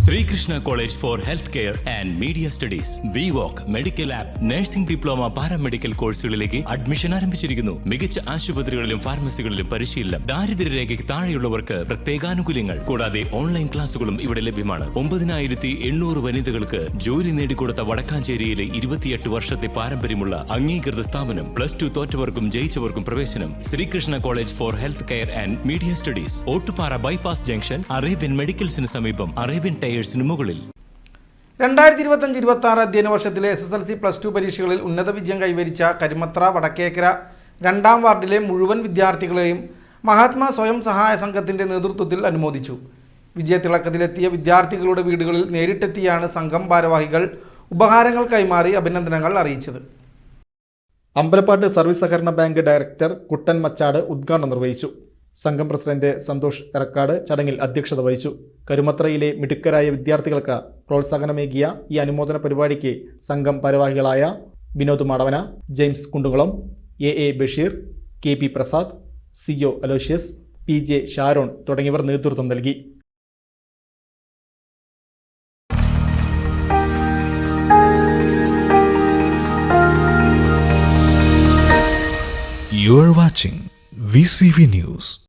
Srikrishna College for Healthcare and Media Studies. VWalk Medical Lab Nursing Diploma Paramedical കോഴ്സുകളിലേക്ക് admission ആരംഭിച്ചിരിക്കുന്നു. മികച്ച ആശുപത്രികളിലും ഫാർമസികളിലും പരിശീലനം. ദാരിദ്ര്യരേഖയ്ക്ക് താഴെയുള്ളവർക്ക് പ്രത്യേകാനുകൂല്യങ്ങൾ. കൂടാതെ ഓൺലൈൻ ക്ലാസുകളും ഇവിടെ ലഭ്യമാണ്. 9800 വനിതകൾക്ക് ജോലി നേടിക്കൊടുത്ത വടക്കാഞ്ചേരിയിലെ 28 വർഷത്തെ പാരമ്പര്യമുള്ള അംഗീകൃത സ്ഥാപനം. +2 തോറ്റവർക്കും ജയിച്ചവർക്കും പ്രവേശനം. Sreekrishna college for health care and media studies, Ottupara bypass junction, Arabian മെഡിക്കൽസിന് സമീപം, അറേബ്യൻ ടയേഴ്സിന് മുകളിൽ. 2025-26 അധ്യയന വർഷത്തിലെ SSLC +2 പരീക്ഷകളിൽ ഉന്നത വിജയം കൈവരിച്ച കരിമത്ര വടക്കേക്കര 2-ാം വാർഡിലെ മുഴുവൻ വിദ്യാർത്ഥികളെയും മഹാത്മാ സ്വയം സഹായ സംഘത്തിന്റെ നേതൃത്വത്തിൽ അനുമോദിച്ചു. വിജയത്തിളക്കത്തിലെത്തിയ വിദ്യാർത്ഥികളുടെ വീടുകളിൽ നേരിട്ടെത്തിയാണ് സംഘം ഭാരവാഹികൾ ഉപഹാരങ്ങൾ കൈമാറി അഭിനന്ദനങ്ങൾ അറിയിച്ചത്. അമ്പലപ്പാട്ട് സർവീസ് സഹകരണ ബാങ്ക് ഡയറക്ടർ കുട്ടൻ മച്ചാട് ഉദ്ഘാടനം നിർവഹിച്ചു. സംഘം പ്രസിഡന്റ് സന്തോഷ് എറക്കാട് ചടങ്ങിൽ അധ്യക്ഷത വഹിച്ചു. കരുമത്രയിലെ മിടുക്കരായ വിദ്യാർത്ഥികൾക്ക് പ്രോത്സാഹനമേകിയ ഈ അനുമോദന പരിപാടിക്ക് സംഘം ഭാരവാഹികളായ Vinod Madavana, James Kundukulam, A Basheer, KP Prasad, CO Aloysius, PJ Sharon തുടങ്ങിയവർ നേതൃത്വം നൽകി. You are watching VCV News.